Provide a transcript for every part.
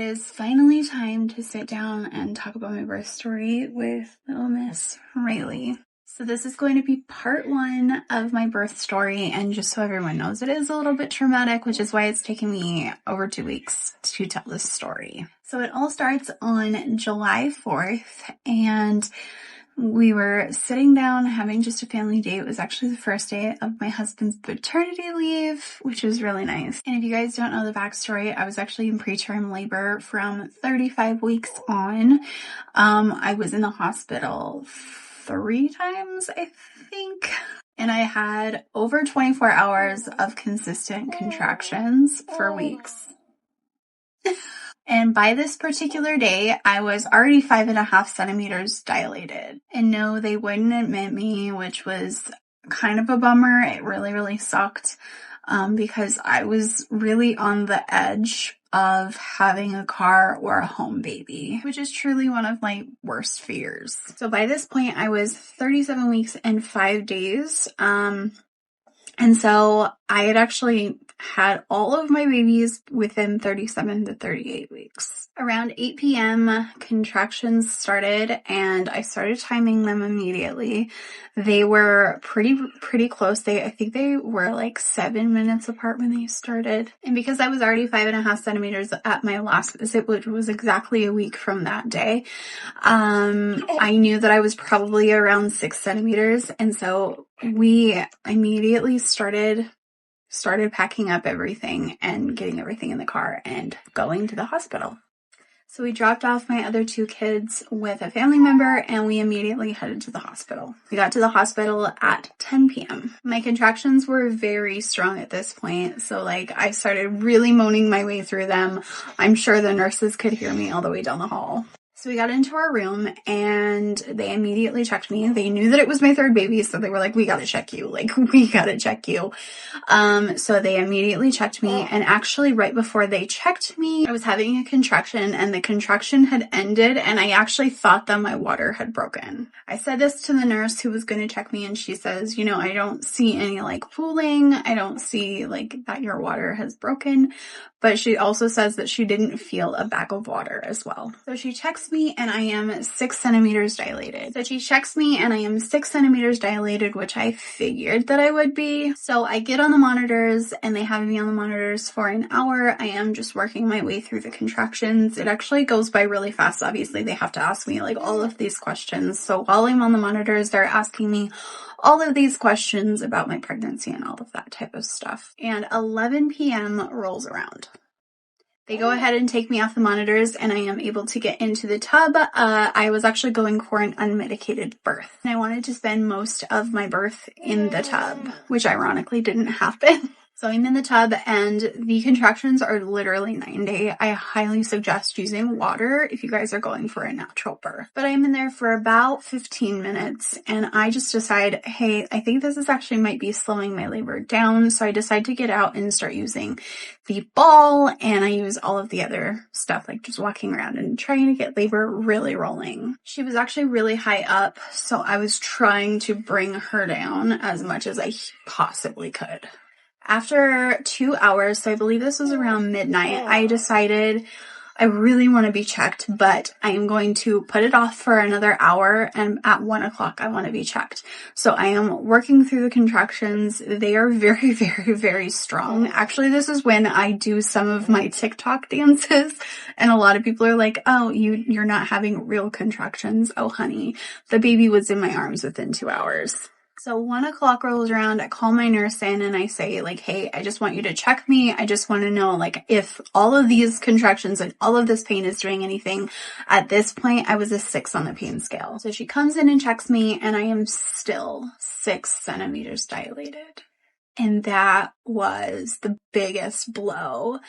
is finally time to sit down and talk about my birth story with little Miss Rayleigh. So this is going to be part 1 of my birth story, and just so everyone knows, it is a little bit traumatic, which is why it's taken me over 2 weeks to tell this story. So it all starts on July 4th, and we were sitting down having just a family day. It was actually the first day of my husband's paternity leave, which was really nice. And if you guys don't know the backstory, I was actually in preterm labor from 35 weeks on. I was in the hospital 3 times, I think. And I had over 24 hours of consistent contractions for weeks. And by this particular day, I was already 5.5 centimeters dilated. And no, they wouldn't admit me, which was kind of a bummer. It really, really sucked because I was really on the edge of having a car or a home baby, which is truly one of my worst fears. So by this point, I was 37 weeks and 5 days. And so I had actually had all of my babies within 37 to 38 weeks. Around 8 p.m., contractions started, and I started timing them immediately. They were pretty close. I think they were like 7 minutes apart when they started. And because I was already 5.5 centimeters at my last visit, which was exactly a week from that day, I knew that I was probably around 6 centimeters. And so we immediately started packing up everything and getting everything in the car and going to the hospital. So we dropped off my other 2 kids with a family member, and we immediately headed to the hospital. We got to the hospital at 10 p.m. My contractions were very strong at this point, so I started really moaning my way through them. I'm sure the nurses could hear me all the way down the hall. So we got into our room, and they immediately checked me. They knew that it was my 3rd baby, so they were like, we gotta check you. We gotta check you. So they immediately checked me, and actually right before they checked me, I was having a contraction, and the contraction had ended, and I actually thought that my water had broken. I said this to the nurse who was going to check me, and she says, I don't see any pooling. I don't see that your water has broken. But she also says that she didn't feel a bag of water as well. So she checks me, and I am 6 centimeters dilated. Which I figured that I would be. So I get on the monitors, and they have me on the monitors for an hour. I am just working my way through the contractions. It actually goes by really fast. Obviously, they have to ask me all of these questions. So while I'm on the monitors, they're asking me all of these questions about my pregnancy and all of that type of stuff. And 11 p.m. rolls around. They go ahead and take me off the monitors, and I am able to get into the tub. I was actually going for an unmedicated birth, and I wanted to spend most of my birth in the tub, which ironically didn't happen. So I'm in the tub, and the contractions are literally 9-day. I highly suggest using water if you guys are going for a natural birth. But I'm in there for about 15 minutes, and I just decide, hey, I think this actually might be slowing my labor down. So I decide to get out and start using the ball, and I use all of the other stuff, just walking around and trying to get labor really rolling. She was actually really high up, so I was trying to bring her down as much as I possibly could. After 2 hours, so I believe this was around midnight, I decided I really want to be checked, but I am going to put it off for another hour, and at 1 o'clock I want to be checked. So I am working through the contractions. They are very, very, very strong. Actually, this is when I do some of my TikTok dances, and a lot of people are like, oh, you're not having real contractions. Oh, honey, the baby was in my arms within 2 hours. So 1 o'clock rolls around, I call my nurse in, and I say, hey, I just want you to check me. I just want to know, if all of these contractions and all of this pain is doing anything. At this point, I was a 6 on the pain scale. So she comes in and checks me, and I am still 6 centimeters dilated. And that was the biggest blow.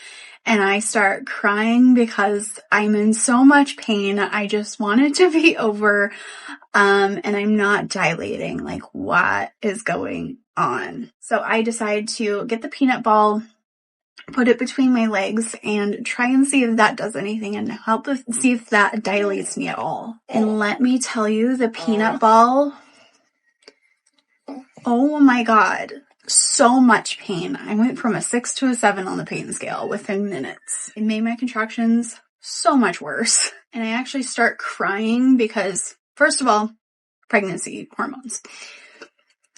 And I start crying because I'm in so much pain. I just want it to be over. And I'm not dilating. What is going on? So I decide to get the peanut ball, put it between my legs, and try and see if that does anything and see if that dilates me at all. And let me tell you, the peanut ball, oh my God. So much pain. I went from a 6 to a 7 on the pain scale within minutes. It made my contractions so much worse. And I actually start crying because, first of all, pregnancy hormones.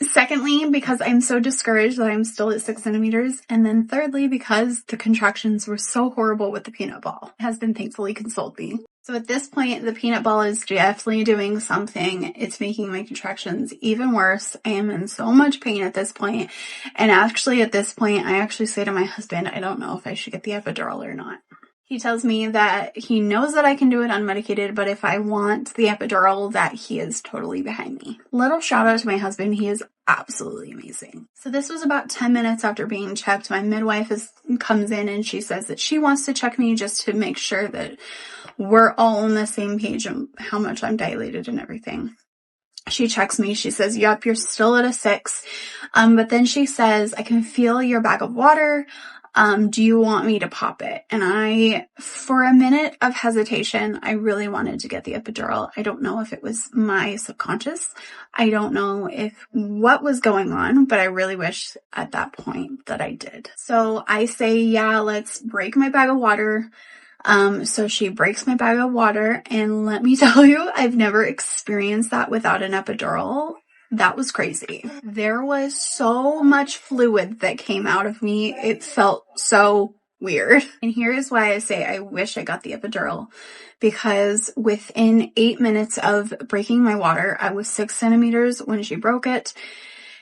Secondly, because I'm so discouraged that I'm still at 6 centimeters. And then thirdly, because the contractions were so horrible with the peanut ball. It has been thankfully consoled me. So at this point, the peanut ball is definitely doing something. It's making my contractions even worse. I am in so much pain at this point. And actually at this point, I actually say to my husband, I don't know if I should get the epidural or not. He tells me that he knows that I can do it unmedicated, but if I want the epidural, that he is totally behind me. Little shout out to my husband. He is absolutely amazing. So this was about 10 minutes after being checked. My midwife comes in and she says that she wants to check me just to make sure that we're all on the same page on how much I'm dilated and everything. She checks me. She says, yep, you're still at a 6. But then she says, I can feel your bag of water. Do you want me to pop it? And for a minute of hesitation, I really wanted to get the epidural. I don't know if it was my subconscious. I don't know what was going on, but I really wish at that point that I did. So I say, yeah, let's break my bag of water. So she breaks my bag of water, and let me tell you, I've never experienced that without an epidural. That was crazy. There was so much fluid that came out of me. It felt so weird. And here is why I say I wish I got the epidural, because within 8 minutes of breaking my water, I was 6 centimeters when she broke it.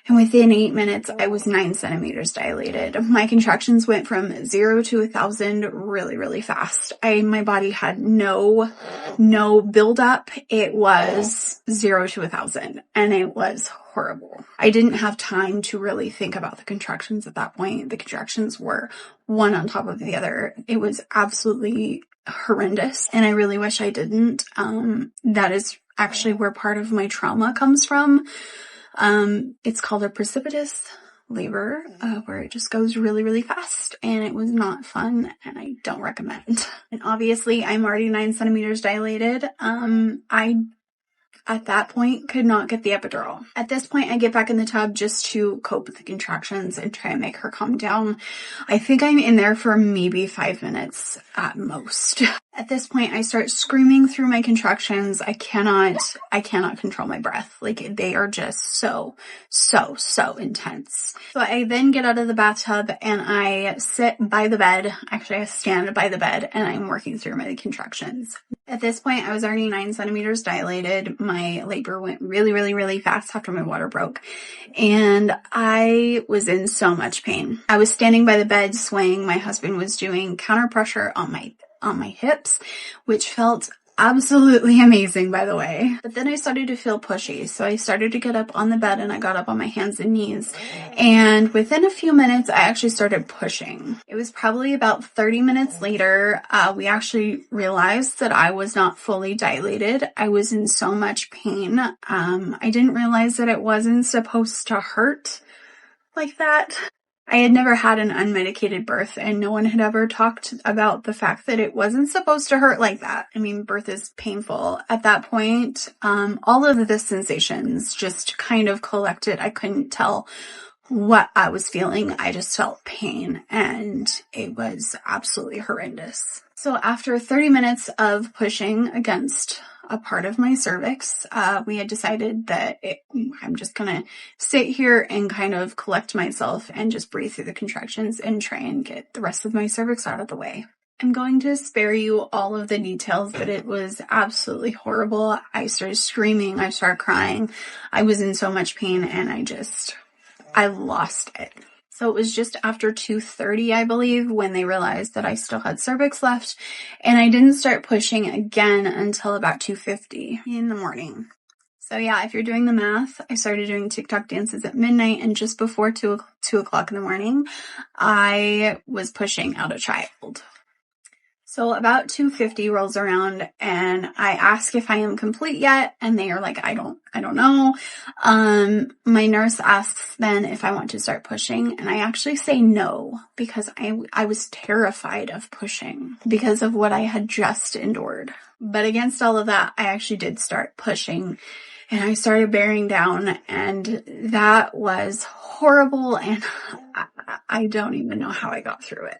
And within 8 minutes, I was 9 centimeters dilated. My contractions went from 0 to 1,000 really, really fast. My body had no buildup. It was 0 to 1,000, and it was horrible. I didn't have time to really think about the contractions at that point. The contractions were one on top of the other. It was absolutely horrendous, and I really wish I didn't. That is actually where part of my trauma comes from. It's called a precipitous labor, where it just goes really, really fast, and it was not fun, and I don't recommend. And obviously I'm already 9 centimeters dilated. At that point, could not get the epidural. At this point, I get back in the tub just to cope with the contractions and try and make her calm down. I think I'm in there for maybe 5 minutes at most. At this point, I start screaming through my contractions. I cannot control my breath. Like, they are just so intense. So I then get out of the bathtub and I sit by the bed. Actually, I stand by the bed and I'm working through my contractions. At this point, I was already 9 centimeters dilated. My labor went really, really, really fast after my water broke, and I was in so much pain. I was standing by the bed swaying. My husband was doing counter pressure on my hips, which felt absolutely amazing, by the way. But then I started to feel pushy. So I started to get up on the bed and I got up on my hands and knees. And within a few minutes, I actually started pushing. It was probably about 30 minutes later, we actually realized that I was not fully dilated. I was in so much pain. I didn't realize that it wasn't supposed to hurt like that. I had never had an unmedicated birth, and no one had ever talked about the fact that it wasn't supposed to hurt like that. I mean, birth is painful. At that point, all of the sensations just kind of collected. I couldn't tell what I was feeling. I just felt pain, and it was absolutely horrendous. So after 30 minutes of pushing against a part of my cervix, we had decided that I'm just gonna sit here and kind of collect myself and just breathe through the contractions and try and get the rest of my cervix out of the way. I'm going to spare you all of the details, but it was absolutely horrible. I started screaming, I started crying, I was in so much pain, and I lost it. So it was just after 2:30, I believe, when they realized that I still had cervix left, and I didn't start pushing again until about 2:50 in the morning. So yeah, if you're doing the math, I started doing TikTok dances at midnight, and just before 2 o'clock in the morning, I was pushing out a child. So about 2:50 rolls around and I ask if I am complete yet, and they are like, I don't know. My nurse asks then if I want to start pushing, and I actually say no, because I was terrified of pushing because of what I had just endured. But against all of that, I actually did start pushing, and I started bearing down, and that was horrible, and I don't even know how I got through it.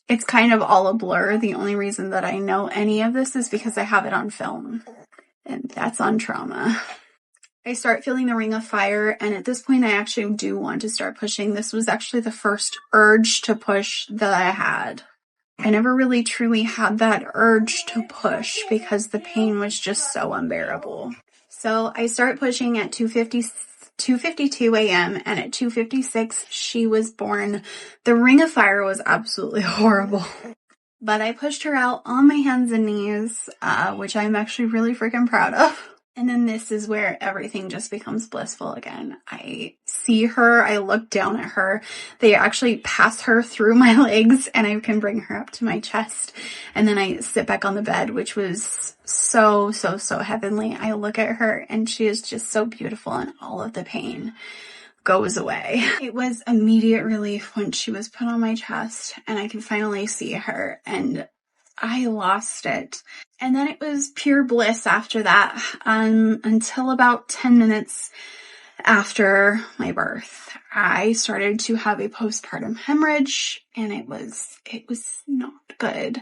It's kind of all a blur. The only reason that I know any of this is because I have it on film, and that's on Trauma. I start feeling the ring of fire, and at this point I actually do want to start pushing. This was actually the first urge to push that I had. I never really truly had that urge to push because the pain was just so unbearable. So I start pushing at 2:52 a.m. and at 2:56 she was born. The ring of fire was absolutely horrible. But I pushed her out on my hands and knees, which I'm actually really freaking proud of. And then this is where everything just becomes blissful again. I see her, I look down at her. They actually pass her through my legs and I can bring her up to my chest. And then I sit back on the bed, which was so heavenly. I look at her and she is just so beautiful and all of the pain goes away. It was immediate relief when she was put on my chest and I could finally see her, and I lost it. And then it was pure bliss after that, until about 10 minutes after my birth. I started to have a postpartum hemorrhage, and it was not good.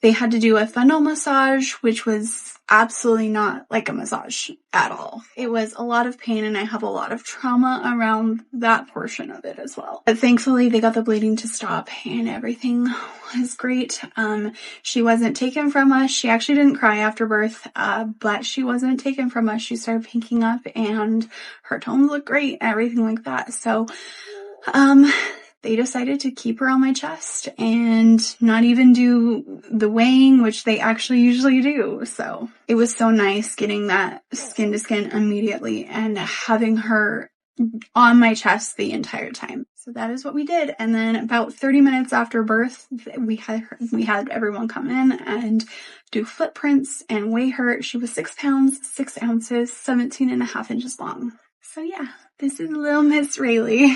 They had to do a fundal massage, which was absolutely not like a massage at all. It was a lot of pain, and I have a lot of trauma around that portion of it as well. But thankfully, they got the bleeding to stop, and everything was great. She wasn't taken from us. She actually didn't cry after birth, but she wasn't taken from us. She started pinking up, and her tones looked great, and everything like that. So, they decided to keep her on my chest and not even do the weighing, which they actually usually do. So it was so nice getting that skin to skin immediately and having her on my chest the entire time. So that is what we did. And then about 30 minutes after birth, we had everyone come in and do footprints and weigh her. She was 6 pounds, 6 ounces, 17.5 inches long. So yeah, this is little Miss Rayleigh.